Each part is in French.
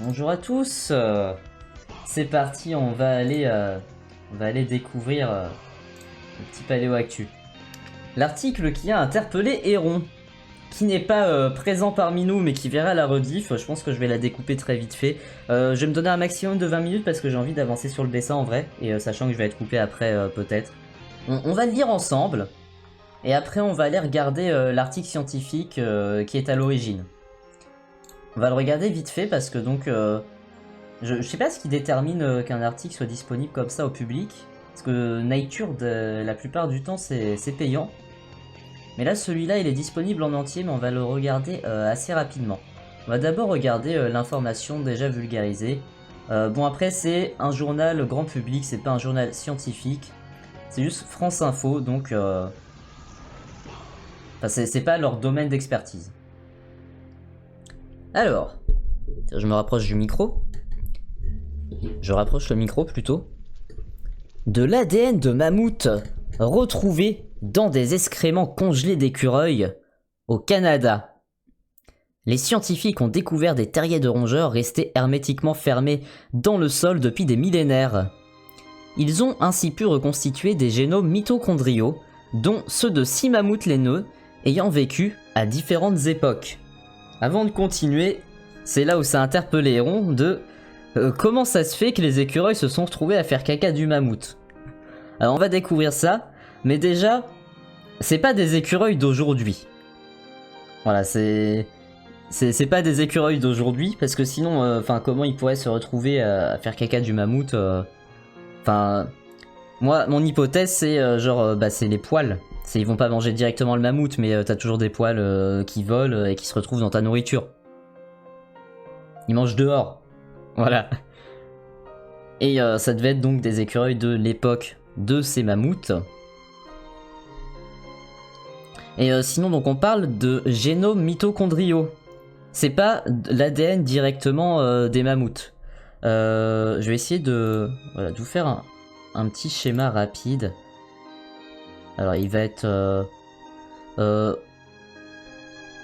Bonjour à tous, c'est parti, on va aller découvrir le petit paléo actu. L'article qui a interpellé Héron, qui n'est pas présent parmi nous mais qui verra la rediff, je pense que je vais la découper très vite fait. Je vais me donner un maximum de 20 minutes parce que j'ai envie d'avancer sur le dessin en vrai, et sachant que je vais être coupé après peut-être. On va le lire ensemble, et après on va aller regarder l'article scientifique qui est à l'origine. On va le regarder vite fait parce que donc... je sais pas ce qui détermine qu'un article soit disponible comme ça au public. Parce que Nature, la plupart du temps, c'est payant. Mais là, celui-là, il est disponible en entier, mais on va le regarder assez rapidement. On va d'abord regarder l'information déjà vulgarisée. Bon, après, c'est un journal grand public, c'est pas un journal scientifique. C'est juste France Info, donc... Enfin, c'est pas leur domaine d'expertise. Alors, je me rapproche du micro. Je rapproche le micro plutôt. De l'ADN de mammouth retrouvé dans des excréments congelés d'écureuils au Canada. Les scientifiques ont découvert des terriers de rongeurs restés hermétiquement fermés dans le sol depuis des millénaires. Ils ont ainsi pu reconstituer des génomes mitochondriaux, dont ceux de 6 mammouths laineux ayant vécu à différentes époques. Avant de continuer, c'est là où ça interpelle Héron de comment ça se fait que les écureuils se sont retrouvés à faire caca du mammouth. Alors on va découvrir ça, mais déjà, c'est pas des écureuils d'aujourd'hui. Voilà, c'est pas des écureuils d'aujourd'hui, parce que sinon, enfin, comment ils pourraient se retrouver à faire caca du mammouth Enfin, moi, mon hypothèse, c'est genre, bah, c'est les poils. Ils vont pas manger directement le mammouth, mais t'as toujours des poils qui volent et qui se retrouvent dans ta nourriture. Ils mangent dehors. Voilà. Et ça devait être donc des écureuils de l'époque de ces mammouths. Et sinon, donc on parle de génomes mitochondriaux. C'est pas l'ADN directement des mammouths. Je vais essayer de vous faire un petit schéma rapide. Alors il va être... je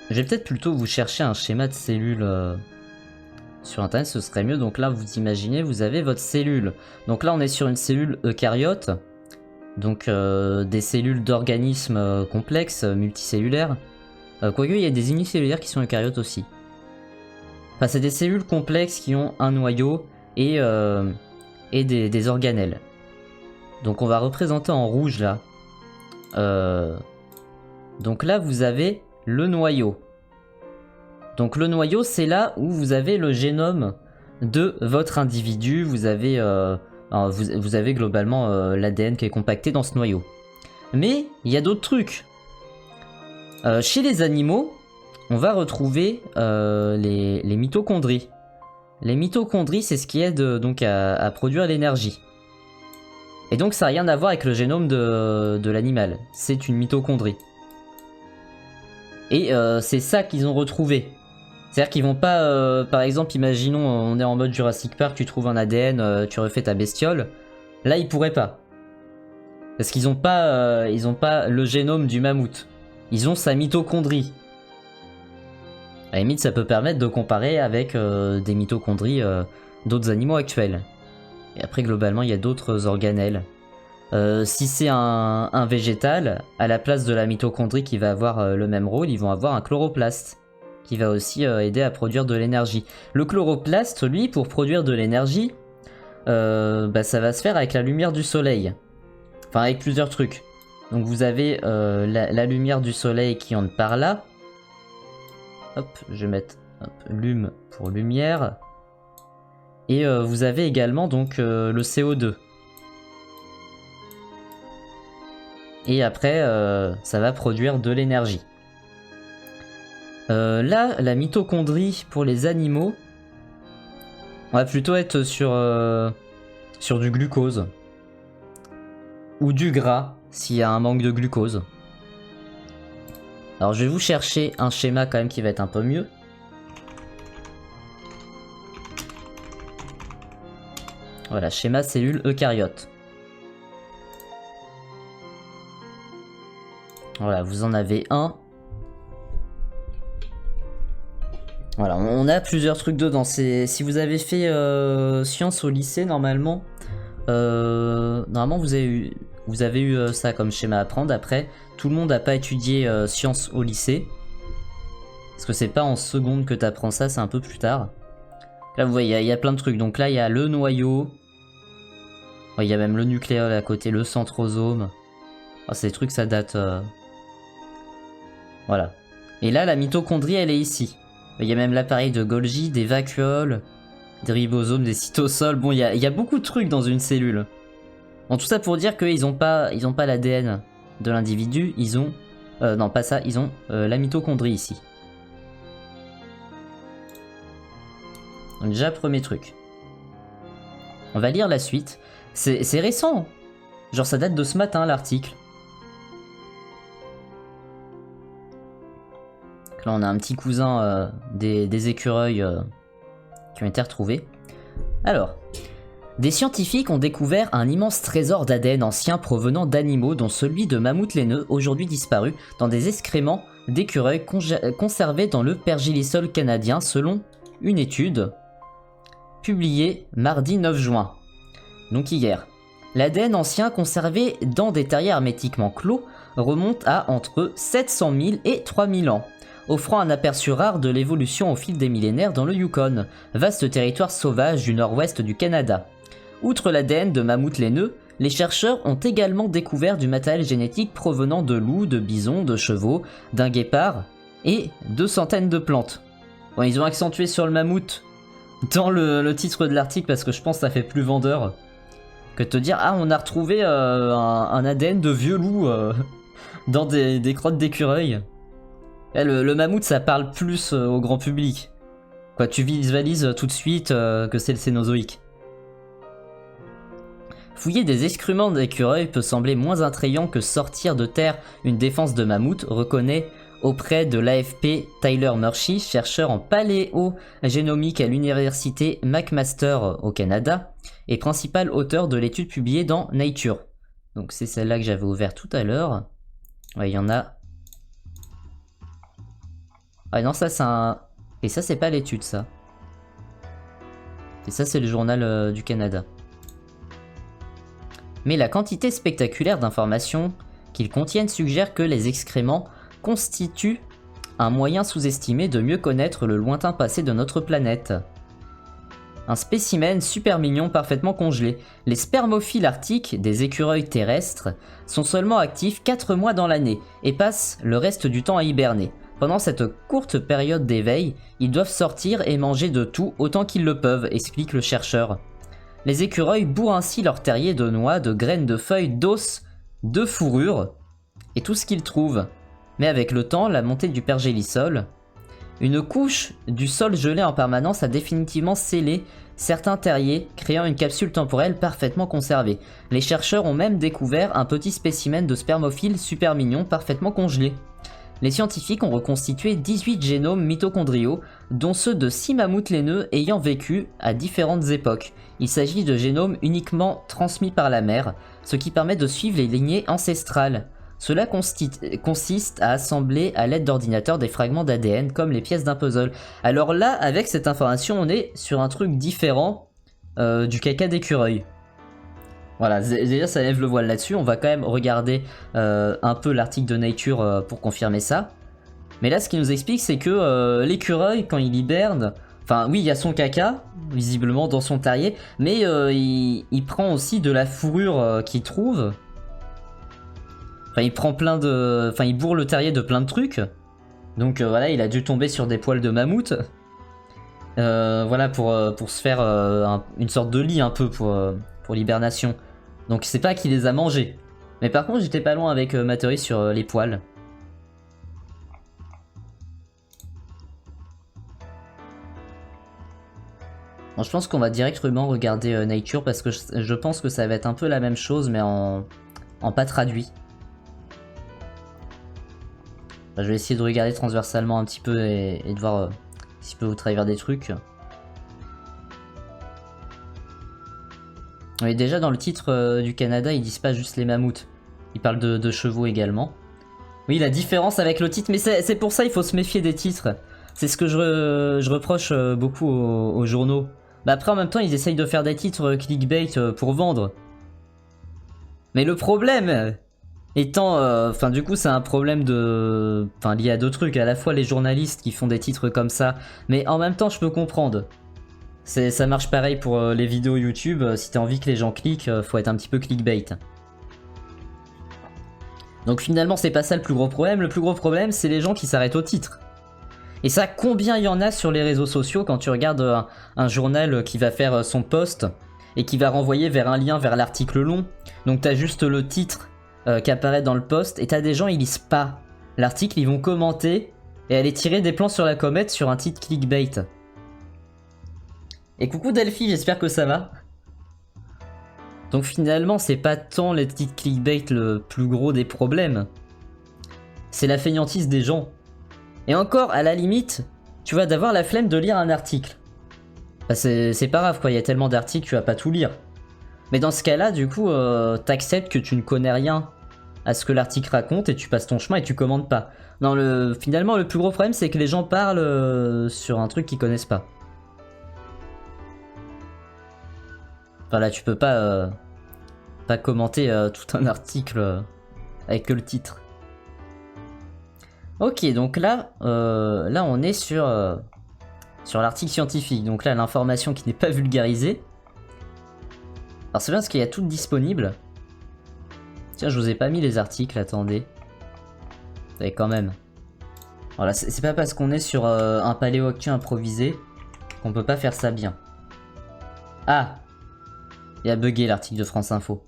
vais peut-être plutôt vous chercher un schéma de cellules sur internet, ce serait mieux. Donc là, vous imaginez, vous avez votre cellule. Donc là, on est sur une cellule eucaryote. Donc des cellules d'organismes complexes, multicellulaires. Quoique, il y a des unicellulaires qui sont eucaryotes aussi. Enfin, c'est des cellules complexes qui ont un noyau et des organelles. Donc on va représenter en rouge là. Donc là, vous avez le noyau. Donc le noyau, c'est là où vous avez le génome de votre individu. Vous avez globalement l'ADN qui est compacté dans ce noyau. Mais il y a d'autres trucs. Chez les animaux, on va retrouver les mitochondries. Les mitochondries, c'est ce qui aide donc à produire l'énergie. Et donc ça n'a rien à voir avec le génome de l'animal. C'est une mitochondrie. Et c'est ça qu'ils ont retrouvé. C'est-à-dire qu'ils vont pas, par exemple, imaginons, on est en mode Jurassic Park, tu trouves un ADN, tu refais ta bestiole. Là, ils pourraient pas. Parce qu'ils ont pas le génome du mammouth. Ils ont sa mitochondrie. À la limite, ça peut permettre de comparer avec des mitochondries d'autres animaux actuels. Et après, globalement, il y a d'autres organelles. Si c'est un végétal, à la place de la mitochondrie qui va avoir le même rôle, ils vont avoir un chloroplaste qui va aussi aider à produire de l'énergie. Le chloroplaste, lui, pour produire de l'énergie, bah, ça va se faire avec la lumière du soleil. Enfin, avec plusieurs trucs. Donc vous avez la lumière du soleil qui entre par là. Hop, je vais mettre lume pour lumière. Et vous avez également donc le CO2. Et après, ça va produire de l'énergie. Là, la mitochondrie pour les animaux, on va plutôt être sur du glucose. Ou du gras, s'il y a un manque de glucose. Alors je vais vous chercher un schéma quand même qui va être un peu mieux. Voilà, schéma cellule eucaryote. Voilà, vous en avez un. Voilà, on a plusieurs trucs dedans. Si vous avez fait sciences au lycée, normalement, vous avez eu ça comme schéma à apprendre. Après, tout le monde n'a pas étudié sciences au lycée. Parce que c'est pas en seconde que tu apprends ça, c'est un peu plus tard. Là, vous voyez, il y a plein de trucs. Donc là, il y a le noyau. Il y a même le nucléole à côté, le centrosome. Oh, ces trucs, ça date. Voilà. Et là, la mitochondrie, elle est ici. Il y a même l'appareil de Golgi, des vacuoles, des ribosomes, des cytosols. Bon, il y a beaucoup de trucs dans une cellule. Bon, tout ça pour dire qu'ils n'ont pas l'ADN de l'individu. Ils ont... non, pas ça. Ils ont la mitochondrie ici. Donc déjà, premier truc. On va lire la suite. C'est récent. Genre, ça date de ce matin, l'article. Là, on a un petit cousin des écureuils qui ont été retrouvés. Alors, des scientifiques ont découvert un immense trésor d'ADN ancien provenant d'animaux, dont celui de mammouth laineux, aujourd'hui disparu, dans des excréments d'écureuils conservés dans le pergélisol canadien, selon une étude publiée mardi 9 juin. Donc hier. L'ADN ancien conservé dans des terriers hermétiquement clos remonte à entre 700 000 et 3000 ans, offrant un aperçu rare de l'évolution au fil des millénaires dans le Yukon, vaste territoire sauvage du nord-ouest du Canada. Outre l'ADN de mammouth laineux, les chercheurs ont également découvert du matériel génétique provenant de loups, de bisons, de chevaux, d'un guépard et de centaines de plantes. Bon, ils ont accentué sur le mammouth dans le titre de l'article parce que je pense que ça fait plus vendeur que de te dire « Ah, on a retrouvé un ADN de vieux loup dans des crottes d'écureuil ». Le mammouth, ça parle plus au grand public. Quoi, tu visualises tout de suite que c'est le Cénozoïque. Fouiller des excréments d'écureuil peut sembler moins attrayant que sortir de terre une défense de mammouth, reconnaît auprès de l'AFP Tyler Murphy, chercheur en paléogénomique à l'université McMaster au Canada, et principal auteur de l'étude publiée dans Nature. Donc c'est celle-là que j'avais ouverte tout à l'heure. Ouais, il y en a... Ah non, ça c'est un... Et ça c'est pas l'étude, ça. Et ça c'est le journal du Canada. Mais la quantité spectaculaire d'informations qu'ils contiennent suggère que les excréments constituent un moyen sous-estimé de mieux connaître le lointain passé de notre planète. Un spécimen super mignon parfaitement congelé. Les spermophiles arctiques des écureuils terrestres sont seulement actifs 4 mois dans l'année et passent le reste du temps à hiberner. Pendant cette courte période d'éveil, ils doivent sortir et manger de tout autant qu'ils le peuvent, explique le chercheur. Les écureuils bourrent ainsi leur terrier de noix, de graines, de feuilles, d'os, de fourrure et tout ce qu'ils trouvent. Mais avec le temps, la montée du pergélisol, une couche du sol gelé en permanence a définitivement scellé certains terriers, créant une capsule temporelle parfaitement conservée. Les chercheurs ont même découvert un petit spécimen de spermophile super mignon parfaitement congelé. Les scientifiques ont reconstitué 18 génomes mitochondriaux, dont ceux de 6 mammouths laineux ayant vécu à différentes époques. Il s'agit de génomes uniquement transmis par la mère, ce qui permet de suivre les lignées ancestrales. Cela consiste à assembler à l'aide d'ordinateurs des fragments d'ADN comme les pièces d'un puzzle. Alors là, avec cette information, on est sur un truc différent du caca d'écureuil. Voilà, déjà ça lève le voile là-dessus. On va quand même regarder un peu l'article de Nature pour confirmer ça. Mais là, ce qu'il nous explique, c'est que l'écureuil, quand il hiberne, enfin oui, il y a son caca, visiblement dans son terrier, mais il prend aussi de la fourrure qu'il trouve. Enfin, il prend plein de... Enfin, il bourre le terrier de plein de trucs. Donc voilà, il a dû tomber sur des poils de mammouth. Voilà, pour se faire une sorte de lit un peu pour l'hibernation. Donc c'est pas qu'il les a mangés. Mais par contre, j'étais pas loin avec ma théorie sur les poils. Bon, je pense qu'on va directement regarder Nature parce que je pense que ça va être un peu la même chose mais en pas traduit. Je vais essayer de regarder transversalement un petit peu et de voir si je peux vous traduire des trucs. Oui, déjà dans le titre du Canada, ils disent pas juste les mammouths. Ils parlent de chevaux également. Oui, la différence avec le titre, mais c'est pour ça il faut se méfier des titres. C'est ce que je reproche beaucoup aux journaux. Bah après en même temps ils essayent de faire des titres clickbait pour vendre. Mais le problème étant, enfin du coup c'est un problème de, enfin lié à deux trucs, à la fois les journalistes qui font des titres comme ça, mais en même temps je peux comprendre. Ça marche pareil pour les vidéos YouTube, si t'as envie que les gens cliquent, faut être un petit peu clickbait. Donc finalement c'est pas ça le plus gros problème c'est les gens qui s'arrêtent au titre. Et ça, combien il y en a sur les réseaux sociaux quand tu regardes un journal qui va faire son post et qui va renvoyer vers un lien vers l'article long. Donc t'as juste le titre qui apparaît dans le post et t'as des gens ils lisent pas l'article, ils vont commenter et aller tirer des plans sur la comète sur un titre clickbait. Et coucou Delphi, j'espère que ça va. Donc finalement c'est pas tant les titres clickbait le plus gros des problèmes. C'est la fainéantise des gens. Et encore, à la limite, tu vas d'avoir la flemme de lire un article. Bah c'est pas grave quoi, il y a tellement d'articles, tu vas pas tout lire. Mais dans ce cas-là, du coup, t'acceptes que tu ne connais rien à ce que l'article raconte et tu passes ton chemin et tu commandes pas. Non, finalement, le plus gros problème, c'est que les gens parlent sur un truc qu'ils connaissent pas. Enfin là, tu peux pas commenter tout un article avec que le titre. Ok, donc là on est sur l'article scientifique. Donc là, l'information qui n'est pas vulgarisée. Alors c'est bien parce qu'il y a tout disponible. Tiens, je vous ai pas mis les articles, attendez. Et quand même. Voilà, c'est pas parce qu'on est sur un paléo-actu improvisé qu'on peut pas faire ça bien. Ah! Il a bugué l'article de France Info.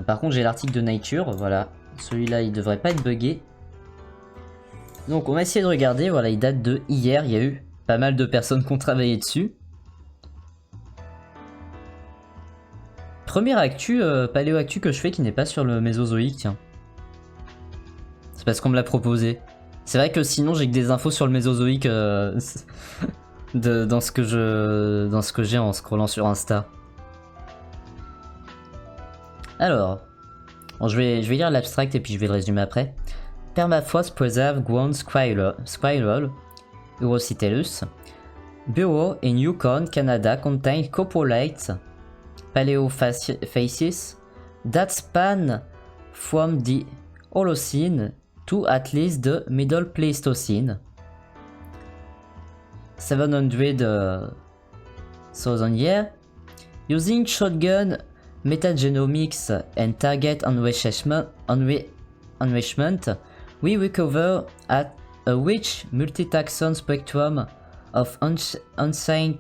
Par contre j'ai l'article de Nature, voilà. Celui-là il devrait pas être bugué. Donc on va essayer de regarder, voilà, il date de hier, il y a eu pas mal de personnes qui ont travaillé dessus. Première actu, paléo-actu que je fais qui n'est pas sur le Mésozoïque, tiens. C'est parce qu'on me l'a proposé. C'est vrai que sinon j'ai que des infos sur le Mésozoïque dans ce que j'ai en scrollant sur Insta. Alors, bon, je vais lire l'abstract et puis je vais le résumer après. Permafrost preserve ground squirrel, Eurocitellus. Bureau in Yukon, Canada contain coprolites, paleofacies, that span from the Holocene to at least the Middle Pleistocene. 700,000 years. Using shotgun metagenomics and target enrichment, we recover at a rich multitaxon spectrum of ancient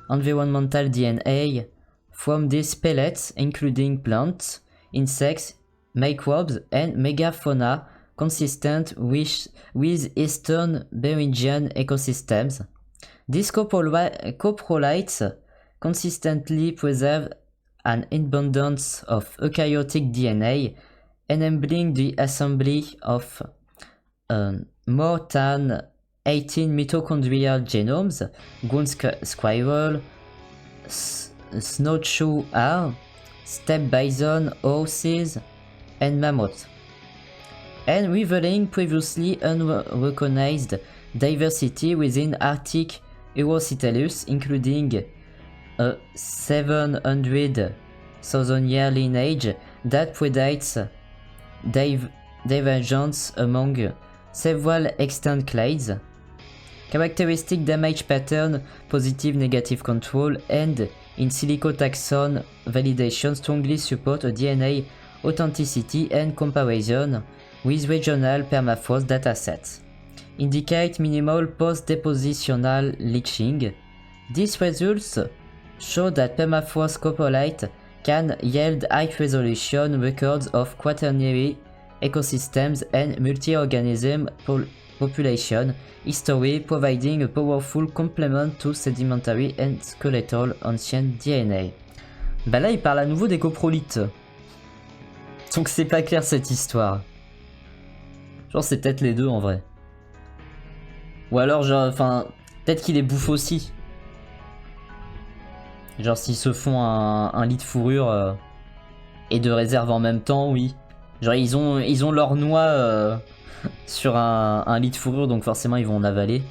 environmental DNA from these pellets, including plants, insects, microbes, and megafauna consistent with Eastern Beringian ecosystems. These coprolites consistently preserve an abundance of eukaryotic DNA, enabling the assembly of more than 18 mitochondrial genomes, ground squirrel, snowshoe hare, steppe bison, horses, and mammoth, and revealing previously unrecognized diversity within Arctic Eurocitellus, including a 700,000-year lineage that predates divergence among several extant clades. Characteristic damage pattern, positive-negative control, and in silico taxon validation strongly support a DNA authenticity and comparison with regional permafrost datasets. Indicate minimal post-depositional leaching. These results show that permafrost coprolite can yield high-resolution records of quaternary ecosystems and multi-organism population history, providing a powerful complement to sedimentary and skeletal ancient DNA. Bah là, il parle à nouveau des coprolites. Donc c'est pas clair cette histoire. Je pense que c'est peut-être les deux en vrai. Ou alors, genre, enfin, peut-être qu'il les bouffe aussi. Genre s'ils se font un lit de fourrure Et de réserve en même temps, oui. Genre ils ont leur noix sur un lit de fourrure, donc forcément ils vont en avaler.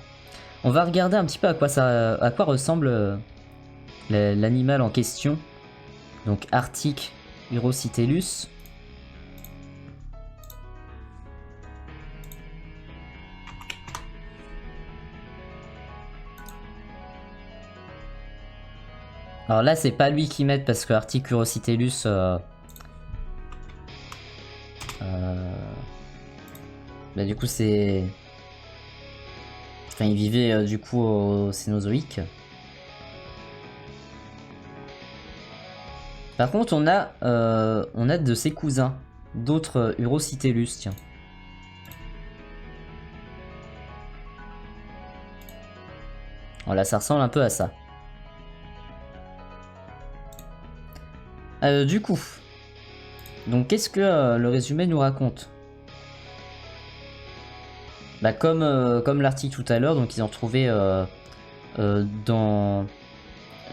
On va regarder un petit peu à quoi ressemble l'animal en question. Donc Arctic Urocitellus. Alors là c'est pas lui qui m'aide parce que Arctic Urocitellus bah du coup c'est... Enfin il vivait du coup au Cénozoïque. Par contre on a de ses cousins, d'autres Urocitellus, tiens. Voilà, ça ressemble un peu à ça. Du coup, donc qu'est-ce que le résumé nous raconte? Bah comme l'article tout à l'heure, donc ils ont retrouvé dans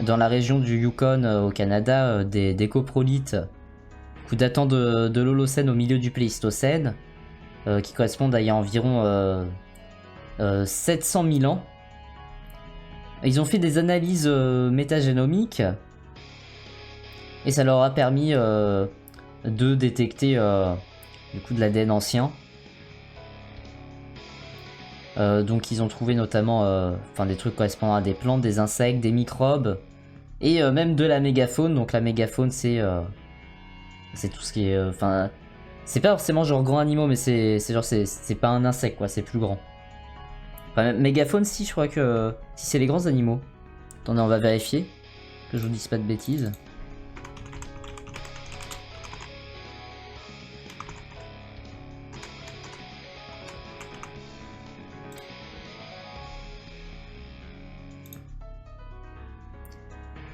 la région du Yukon au Canada des coprolites datant de l'Holocène au milieu du Pléistocène, qui correspondent à il y a environ 700 000 ans. Ils ont fait des analyses métagénomiques et ça leur a permis de détecter du coup de l'ADN ancien. Donc ils ont trouvé notamment des trucs correspondant à des plantes, des insectes, des microbes et même de la mégafaune. Donc la mégafaune c'est tout ce qui est... c'est pas forcément genre grands animaux, mais c'est pas un insecte quoi, c'est plus grand. Enfin, mégafaune si, je crois que si c'est les grands animaux. Attendez, on va vérifier que je vous dise pas de bêtises.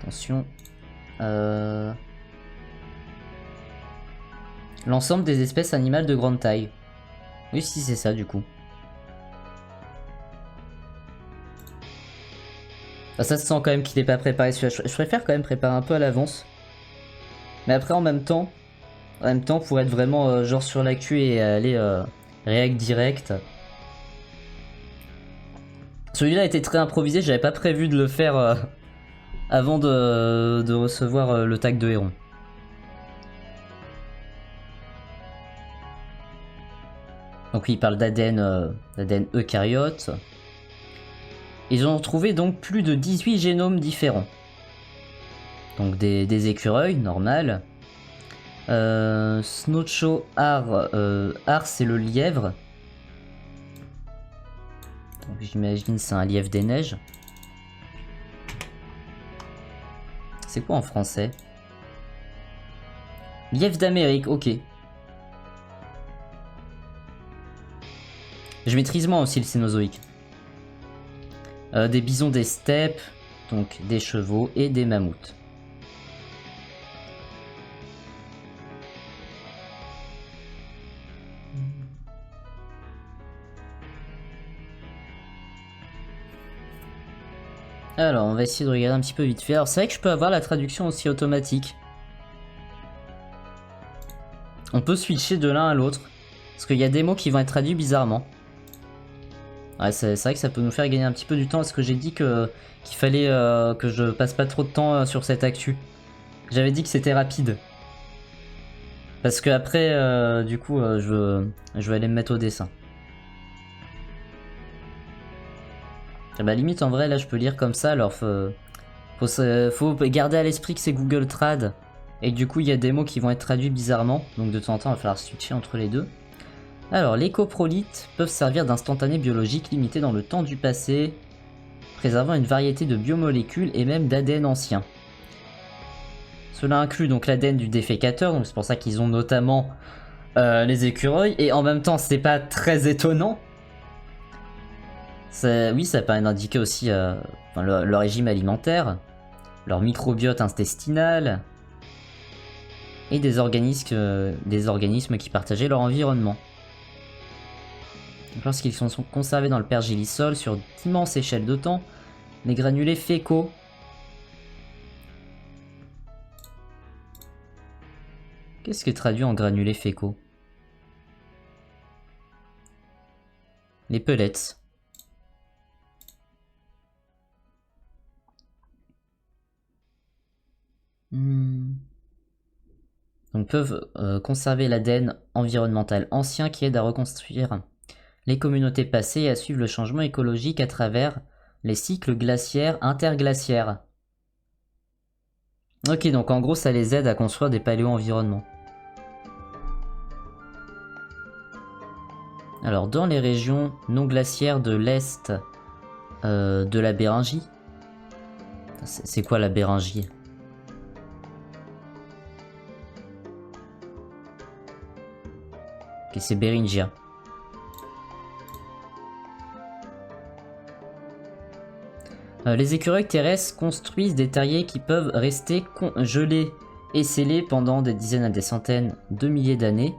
Attention. L'ensemble des espèces animales de grande taille. Oui, si c'est ça du coup. Ah, ça se sent quand même qu'il n'est pas préparé. Je préfère quand même préparer un peu à l'avance. Mais après en même temps pour être vraiment genre sur l'actu et aller réact direct. Celui-là était très improvisé, j'avais pas prévu de le faire avant de recevoir le tag de héron. Donc oui, il parle d'ADN eucaryote. Ils ont trouvé donc plus de 18 génomes différents. Donc des écureuils, normal. Snowcho Ar c'est le lièvre. J'imagine c'est un lièvre des neiges. C'est quoi en français? Lièvre d'Amérique, ok. Je maîtrise moins aussi le Cénozoïque. Des bisons des steppes, donc des chevaux et des mammouths. Alors, on va essayer de regarder un petit peu vite fait. Alors, c'est vrai que je peux avoir la traduction aussi automatique. On peut switcher de l'un à l'autre. Parce qu'il y a des mots qui vont être traduits bizarrement. Ouais, c'est vrai que ça peut nous faire gagner un petit peu du temps. Parce que j'ai dit qu'il fallait que je passe pas trop de temps sur cette actu. J'avais dit que c'était rapide. Parce que après, du coup, je vais aller me mettre au dessin. Bah limite en vrai là je peux lire comme ça, alors faut garder à l'esprit que c'est Google Trad et que du coup il y a des mots qui vont être traduits bizarrement, donc de temps en temps il va falloir switcher entre les deux. Alors les coprolites peuvent servir d'instantanés biologiques limités dans le temps du passé, préservant une variété de biomolécules et même d'ADN ancien. Cela inclut donc l'ADN du défécateur, donc c'est pour ça qu'ils ont notamment les écureuils, et en même temps c'est pas très étonnant. Oui, ça permet d'indiquer aussi leur régime alimentaire, leur microbiote intestinal et des organismes qui partageaient leur environnement. Lorsqu'ils sont conservés dans le pergélisol sur d'immenses échelles de temps, les granulés fécaux Qu'est-ce qui est traduit en granulés fécaux? Les pellets. Donc peuvent conserver l'ADN environnemental ancien qui aide à reconstruire les communautés passées et à suivre le changement écologique à travers les cycles glaciaires interglaciaires. Ok, donc en gros ça les aide à construire des paléo-environnements. Alors dans les régions non glaciaires de l'Est de la Béringie. C'est quoi la Béringie? Ok, c'est Beringia. Les écureuils terrestres construisent des terriers qui peuvent rester gelés et scellés pendant des dizaines à des centaines de milliers d'années.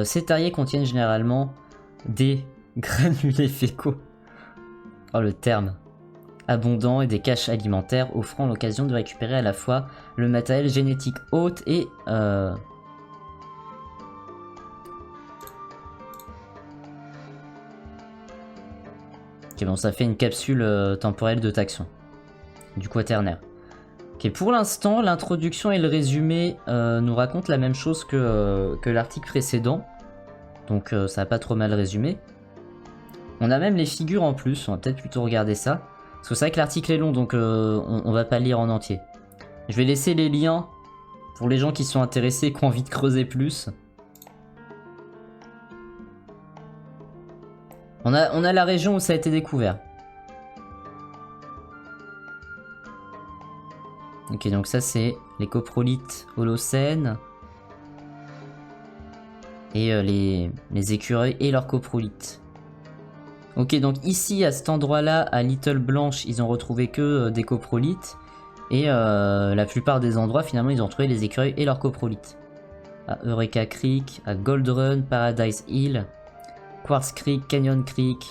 Ces terriers contiennent généralement des granulés fécaux. Oh le terme. Abondants et des caches alimentaires offrant l'occasion de récupérer à la fois le matériel génétique hôte et... Ok, bon, ça fait une capsule temporelle de taxon. Du quaternaire. Ok, pour l'instant, l'introduction et le résumé nous racontent la même chose que l'article précédent. Donc ça va pas trop mal résumé. On a même les figures en plus, on va peut-être plutôt regarder ça. Parce que c'est vrai que l'article est long, donc on va pas lire en entier. Je vais laisser les liens pour les gens qui sont intéressés et qui ont envie de creuser plus. On a la région où ça a été découvert. Ok, donc ça c'est les coprolites holocènes. Et les écureuils et leurs coprolites. Ok, donc ici, à cet endroit-là, à Little Blanche, ils ont retrouvé que des coprolites. Et la plupart des endroits, finalement, ils ont retrouvé les écureuils et leurs coprolites. À Eureka Creek, à Gold Run, Paradise Hill, Quartz Creek, Canyon Creek,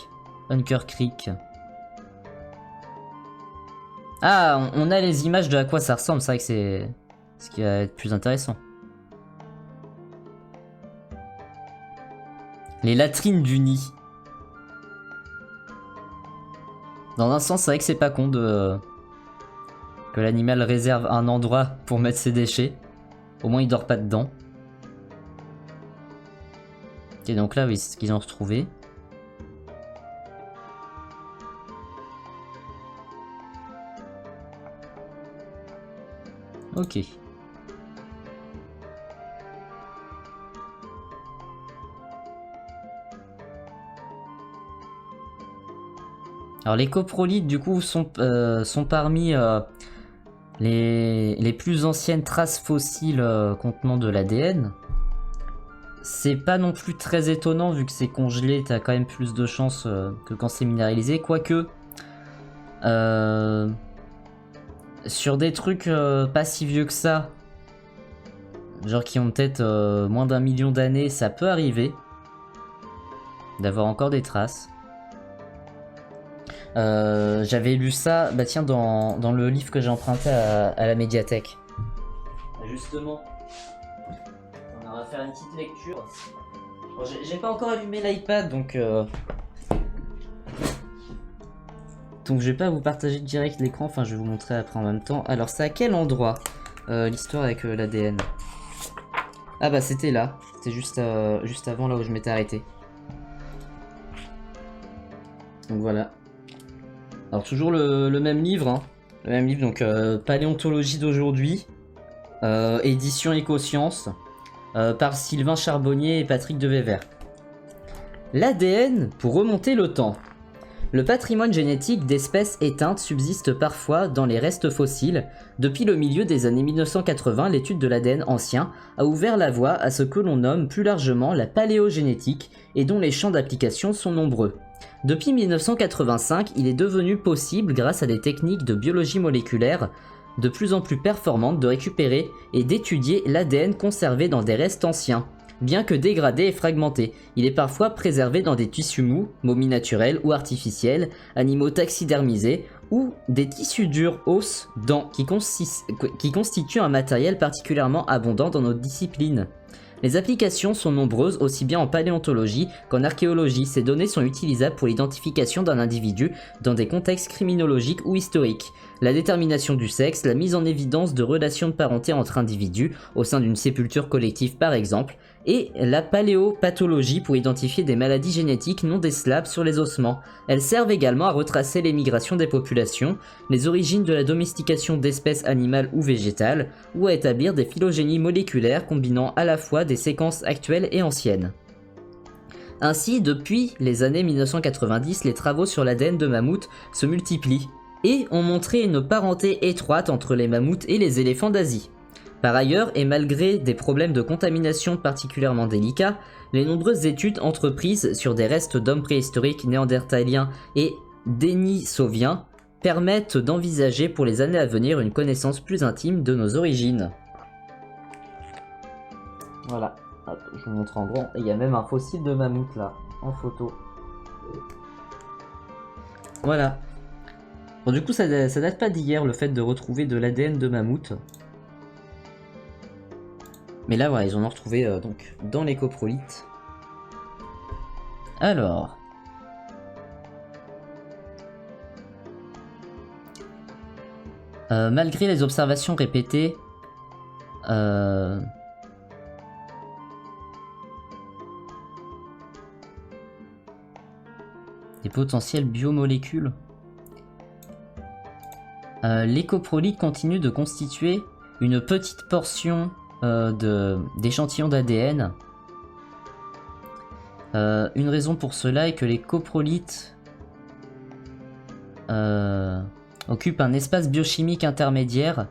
Hunker Creek. Ah, on a les images de à quoi ça ressemble, c'est vrai que c'est ce qui va être plus intéressant. Les latrines du nid. Dans un sens, c'est vrai que c'est pas con de que l'animal réserve un endroit pour mettre ses déchets. Au moins, il dort pas dedans. Ok, donc là, oui, c'est ce qu'ils ont retrouvé. Ok. Alors les coprolites du coup sont parmi les plus anciennes traces fossiles contenant de l'ADN. C'est pas non plus très étonnant vu que c'est congelé, t'as quand même plus de chances que quand c'est minéralisé. Quoique, sur des trucs pas si vieux que ça, genre qui ont peut-être moins d'1 million d'années, ça peut arriver d'avoir encore des traces. J'avais lu ça, bah tiens, dans le livre que j'ai emprunté à la médiathèque. Justement, on va faire une petite lecture. Bon, j'ai pas encore allumé l'iPad, donc je vais pas vous partager direct l'écran, enfin je vais vous montrer après en même temps. Alors c'est à quel endroit l'histoire avec l'ADN? Ah bah c'était là, c'était juste avant là où je m'étais arrêté. Donc voilà. Alors toujours le même livre, hein. Le même livre, donc Paléontologie d'aujourd'hui, édition Écosciences, par Sylvain Charbonnier et Patrick Devévert. L'ADN pour remonter le temps. Le patrimoine génétique d'espèces éteintes subsiste parfois dans les restes fossiles. Depuis le milieu des années 1980, l'étude de l'ADN ancien a ouvert la voie à ce que l'on nomme plus largement la paléogénétique et dont les champs d'application sont nombreux. Depuis 1985, il est devenu possible, grâce à des techniques de biologie moléculaire de plus en plus performantes, de récupérer et d'étudier l'ADN conservé dans des restes anciens. Bien que dégradé et fragmenté, il est parfois préservé dans des tissus mous, momies naturelles ou artificielles, animaux taxidermisés ou des tissus durs, os, dents, qui constituent un matériel particulièrement abondant dans notre discipline. Les applications sont nombreuses aussi bien en paléontologie qu'en archéologie. Ces données sont utilisables pour l'identification d'un individu dans des contextes criminologiques ou historiques, la détermination du sexe, la mise en évidence de relations de parenté entre individus au sein d'une sépulture collective par exemple, et la paléopathologie pour identifier des maladies génétiques non décelables sur les ossements. Elles servent également à retracer les migrations des populations, les origines de la domestication d'espèces animales ou végétales, ou à établir des phylogénies moléculaires combinant à la fois des séquences actuelles et anciennes. Ainsi, depuis les années 1990, les travaux sur l'ADN de mammouth se multiplient et ont montré une parenté étroite entre les mammouths et les éléphants d'Asie. Par ailleurs, et malgré des problèmes de contamination particulièrement délicats, les nombreuses études entreprises sur des restes d'hommes préhistoriques néandertaliens et dénisoviens permettent d'envisager pour les années à venir une connaissance plus intime de nos origines. Voilà, hop, je vous montre en grand. Il y a même un fossile de mammouth là, en photo. Voilà. Bon, du coup, ça date pas d'hier le fait de retrouver de l'ADN de mammouth. Mais là, voilà, ils en ont retrouvé donc dans les coprolites. Alors. Malgré les observations répétées, des potentielles biomolécules, les coprolites continuent de constituer une petite portion d'échantillons d'ADN. Une raison pour cela est que les coprolites occupent un espace biochimique intermédiaire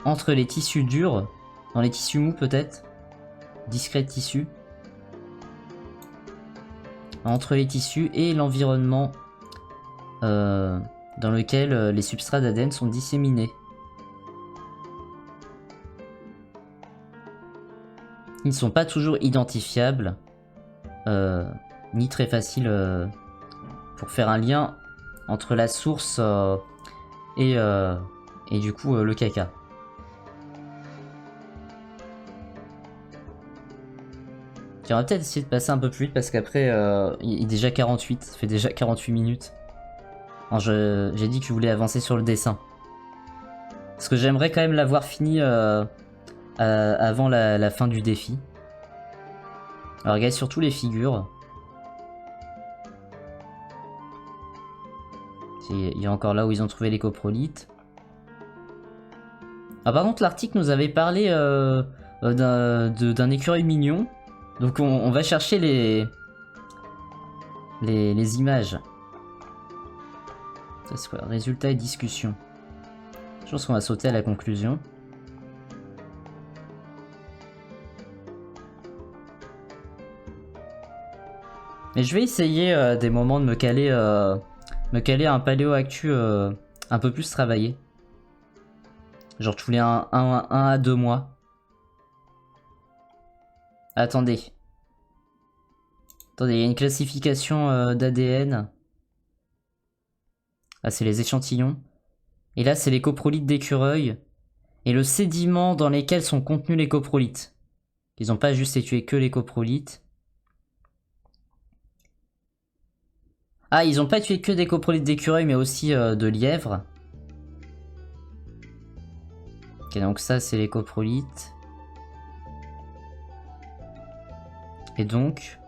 entre les tissus durs, dans les tissus mous peut-être, discrets tissus, entre les tissus et l'environnement dans lequel les substrats d'ADN sont disséminés. Ils ne sont pas toujours identifiables, ni très faciles pour faire un lien entre la source et du coup le caca. On va peut-être essayer de passer un peu plus vite parce qu'après il est déjà 48, ça fait déjà 48 minutes. J'ai dit que je voulais avancer sur le dessin. Parce que j'aimerais quand même l'avoir fini avant la fin du défi. Alors regardez surtout les figures. Il y a encore là où ils ont trouvé les coprolites. Ah, par contre l'article nous avait parlé d'un écureuil mignon. Donc on va chercher les images. Ça c'est quoi? Résultats et discussions. Je pense qu'on va sauter à la conclusion. Mais je vais essayer des moments de me caler un paléo actu un peu plus travaillé. Genre tous les 1 à 2 mois. Attendez. Attendez, il y a une classification d'ADN. Ah, c'est les échantillons. Et là, c'est les coprolites d'écureuil. Et le sédiment dans lesquels sont contenus les coprolites. Ils n'ont pas juste étudié que les coprolites. Ah, ils n'ont pas tué que des coprolites d'écureuil, mais aussi de lièvres. Ok, donc ça, c'est les coprolites. Et donc,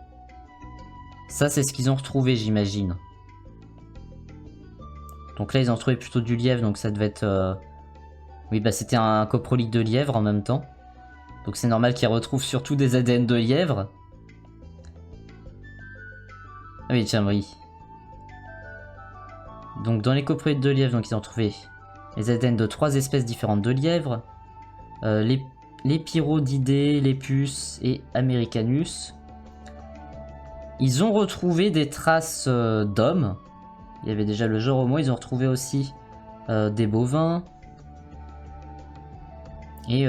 ça, c'est ce qu'ils ont retrouvé, j'imagine. Donc là, ils ont retrouvé plutôt du lièvre, donc ça devait être... Oui, bah c'était un coprolite de lièvre en même temps. Donc c'est normal qu'ils retrouvent surtout des ADN de lièvre. Ah oui, tiens, oui. Donc dans les coprolites de lièvre, donc ils ont trouvé les ADN de 3 espèces différentes de lièvres. Les pyrodidés, les puces et Americanus. Ils ont retrouvé des traces d'hommes. Il y avait déjà le genre homo, ils ont retrouvé aussi des bovins. Et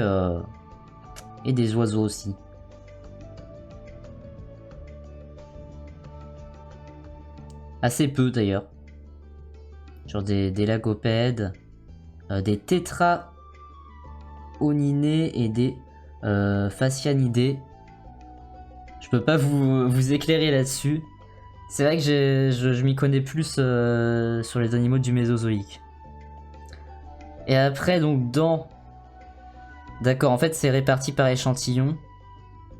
des oiseaux aussi. Assez peu d'ailleurs. Genre des lagopèdes, des tétraoninés et des phasianidés. Je peux pas vous éclairer là-dessus. C'est vrai que je m'y connais plus sur les animaux du Mésozoïque. Et après, donc dans... D'accord, en fait c'est réparti par échantillon.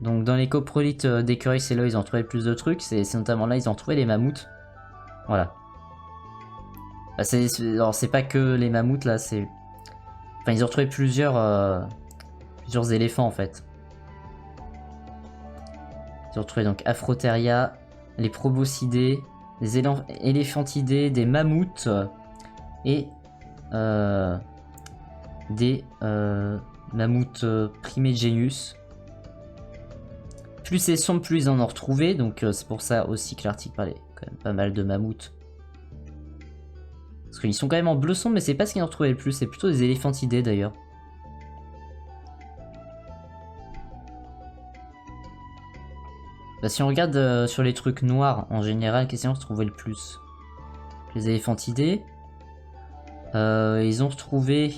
Donc dans les coprolites d'écureuils, c'est là où ils ont trouvé plus de trucs. C'est notamment là ils ont trouvé les mammouths. Voilà. Bah, alors c'est pas que les mammouths là, c'est... Enfin ils ont retrouvé plusieurs éléphants en fait. Ils ont retrouvé donc Afrotheria, les Probocidés, les éléphantidés, des mammouths et des mammouths primigenius. Plus c'est sombre, plus ils en ont retrouvé, donc c'est pour ça aussi que l'article parlait quand même pas mal de mammouths. Parce qu'ils sont quand même en bleu sombre, mais c'est pas ce qu'ils ont retrouvé le plus, c'est plutôt des éléphantidés d'ailleurs. Bah, si on regarde sur les trucs noirs en général, qu'est-ce qu'ils ont retrouvé le plus? Les éléphantidés. Ils ont retrouvé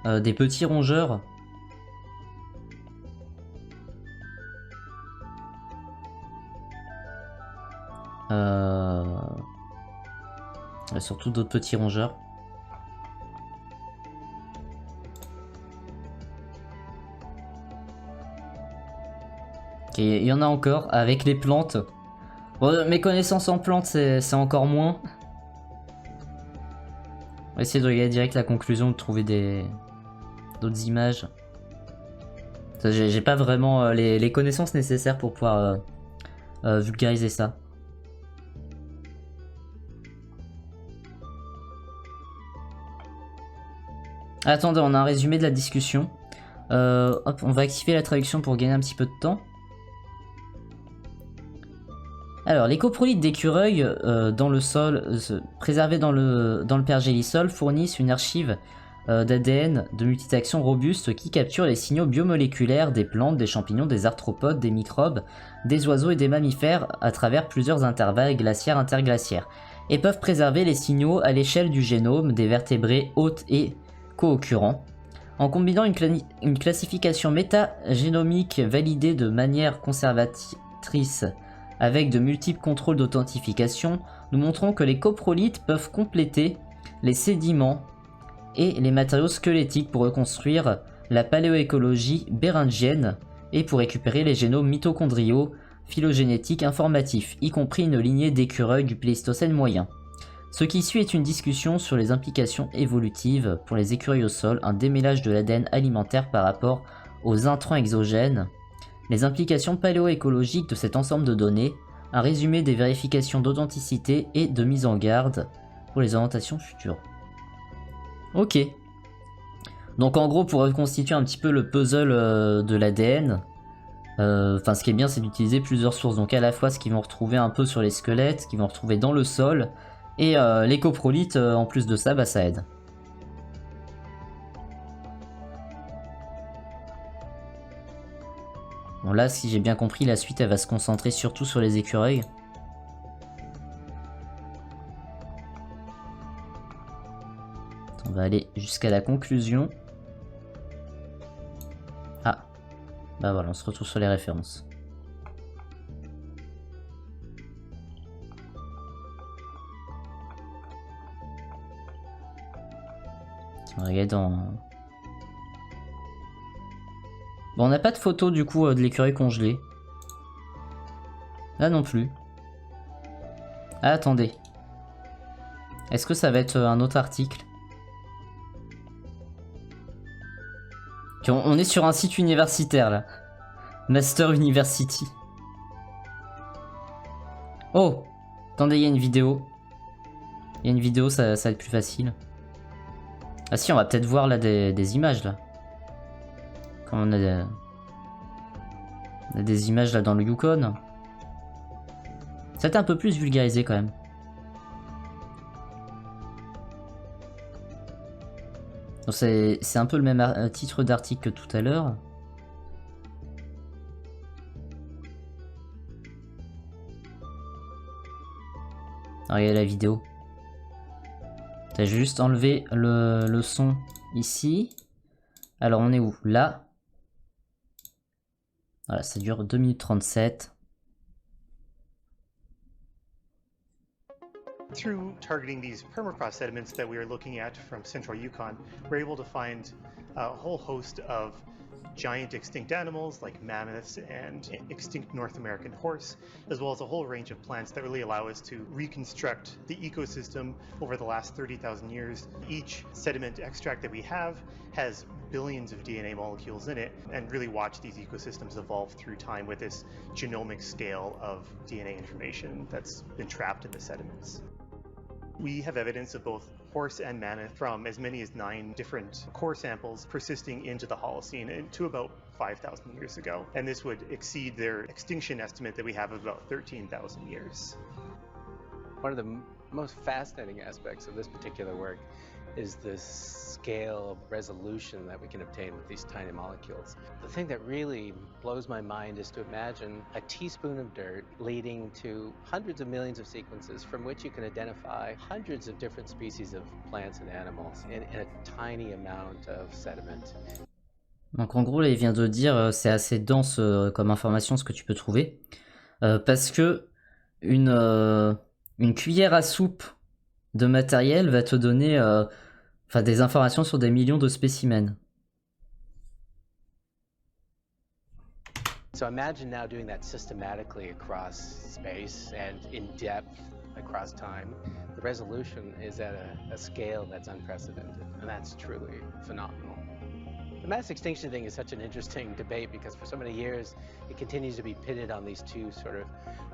des petits rongeurs. Surtout d'autres petits rongeurs. Ok, il y en a encore avec les plantes. Bon, mes connaissances en plantes, c'est encore moins. On va essayer de regarder direct la conclusion, de trouver d'autres images. J'ai pas vraiment les connaissances nécessaires pour pouvoir vulgariser ça. Attendez, on a un résumé de la discussion. Hop, on va activer la traduction pour gagner un petit peu de temps. Alors, les coprolites d'écureuil dans le sol, préservés dans le pergélisol, fournissent une archive d'ADN de multitaction robuste qui capture les signaux biomoléculaires des plantes, des champignons, des arthropodes, des microbes, des oiseaux et des mammifères à travers plusieurs intervalles glaciaires interglaciaires, et peuvent préserver les signaux à l'échelle du génome des vertébrés hôtes et co-occurrents. En combinant une classification métagénomique validée de manière conservatrice avec de multiples contrôles d'authentification, nous montrons que les coprolites peuvent compléter les sédiments et les matériaux squelettiques pour reconstruire la paléoécologie béringienne et pour récupérer les génomes mitochondriaux, phylogénétiques, informatifs, y compris une lignée d'écureuils du Pléistocène moyen. Ce qui suit est une discussion sur les implications évolutives pour les écureuils au sol, un démêlage de l'ADN alimentaire par rapport aux intrants exogènes, les implications paléoécologiques de cet ensemble de données, un résumé des vérifications d'authenticité et de mise en garde pour les orientations futures. Ok. Donc en gros, pour reconstituer un petit peu le puzzle de l'ADN, ce qui est bien, c'est d'utiliser plusieurs sources. Donc à la fois ce qu'ils vont retrouver un peu sur les squelettes, ce qu'ils vont retrouver dans le sol, et les coprolites, en plus de ça, bah ça aide. Bon là, si j'ai bien compris, la suite elle va se concentrer surtout sur les écureuils. On va aller jusqu'à la conclusion. Ah, bah voilà, on se retrouve sur les références. On va regarder dans... Bon, on n'a pas de photo du coup de l'écureuil congelé. Là non plus. Ah, attendez. Est-ce que ça va être un autre article? On est sur un site universitaire là. Master University. Oh! Attendez, il y a une vidéo. Il y a une vidéo, ça va être plus facile. Ah si, on va peut-être voir là des images là. Comme on a des images là dans le Yukon. Ça a été un peu plus vulgarisé quand même. C'est un peu le même titre d'article que tout à l'heure. Regardez la vidéo. T'as juste enlevé le son ici. Alors on est où? Là. Voilà, ça dure 2 minutes 37. Through targeting these permafrost sediments that we are looking at from central Yukon, we're able to find a whole host of giant extinct animals like mammoths and extinct North American horse, as well as a whole range of plants that really allow us to reconstruct the ecosystem over the last 30,000 years. Each sediment extract that we have has billions of DNA molecules in it, and really watch these ecosystems evolve through time with this genomic scale of DNA information that's been trapped in the sediments. We have evidence of both horse and mammoth from as many as 9 different core samples persisting into the Holocene to about 5,000 years ago. And this would exceed their extinction estimate that we have of about 13,000 years. One of the most fascinating aspects of this particular work is the scale of resolution that we can obtain with these tiny molecules. The thing that really blows my mind is to imagine a teaspoon of dirt leading to hundreds of millions of sequences from which you can identify hundreds of different species of plants and animals in a tiny amount of sediment. Donc en gros là il vient de dire c'est assez dense comme information ce que tu peux trouver. Parce que une cuillère à soupe de matériel va te donner des informations sur des millions de spécimens. So imagine now doing that systematically across space and in depth across time. The resolution is at a scale that's unprecedented, and that's truly phenomenal. The mass extinction thing is such an interesting debate because for so many years it continues to be pitted on these two sort of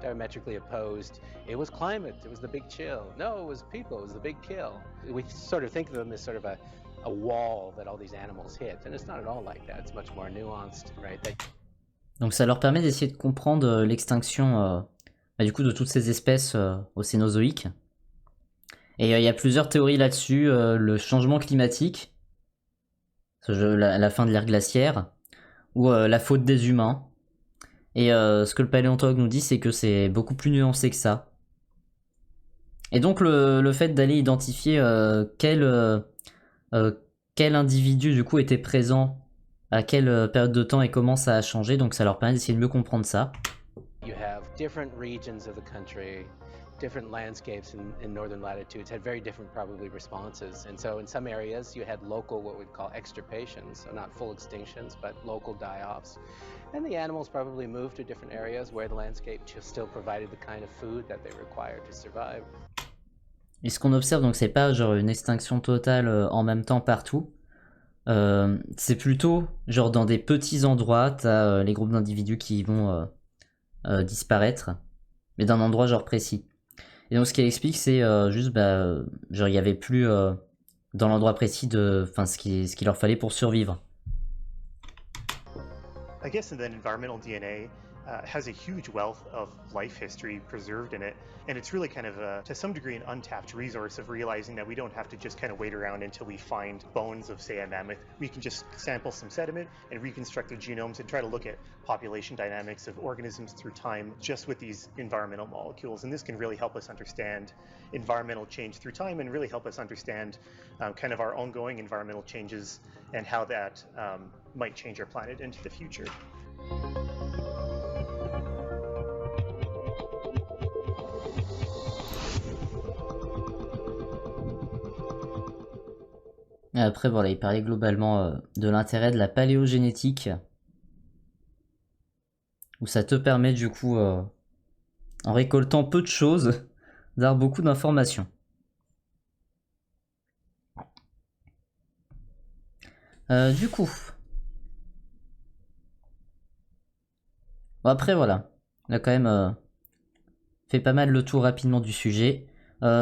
diametrically opposed. It was climate, it was the big chill. No, it was people, it was the big kill. We sort of think of them as sort of a wall that all these animals hit, and it's not at all like that. It's much more nuanced, right? Donc ça leur permet d'essayer de comprendre l'extinction du coup de toutes ces espèces au Cénozoïque. Et il y a plusieurs théories là-dessus, le changement climatique, la fin de l'ère glaciaire, ou la faute des humains. Et ce que le paléontologue nous dit, c'est que c'est beaucoup plus nuancé que ça. Et donc le fait d'aller identifier quel individu du coup était présent à quelle période de temps et comment ça a changé, donc ça leur permet d'essayer de mieux comprendre ça. You have different regions of the country, different landscapes in northern latitudes had very different probably responses. And so in some areas you had local, what we'd call extirpations, so not full extinctions, but local die-offs. And the animals probably moved to different areas where the landscape still provided the kind of food that they required to survive. Et ce qu'on observe, donc c'est pas genre une extinction totale en même temps partout. C'est plutôt genre dans des petits endroits, t'as les groupes d'individus qui vont disparaître, mais d'un endroit genre précis. Et donc ce qui explique c'est juste genre il y avait plus dans l'endroit précis ce qu'il leur fallait pour survivre. I guess then environmental DNA has a huge wealth of life history preserved in it, and it's really kind of to some degree an untapped resource of realizing that we don't have to just kind of wait around until we find bones of, say, a mammoth. We can just sample some sediment and reconstruct their genomes and try to look at population dynamics of organisms through time just with these environmental molecules, and this can really help us understand environmental change through time and really help us understand kind of our ongoing environmental changes and how that might change our planet into the future. Après voilà, il parlait globalement de l'intérêt de la paléogénétique, où ça te permet du coup, en récoltant peu de choses, d'avoir beaucoup d'informations. Du coup, bon, après voilà, on a quand même fait pas mal le tour rapidement du sujet.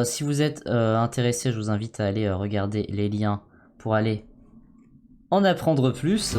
Si vous êtes intéressé, je vous invite à aller regarder les liens pour aller en apprendre plus.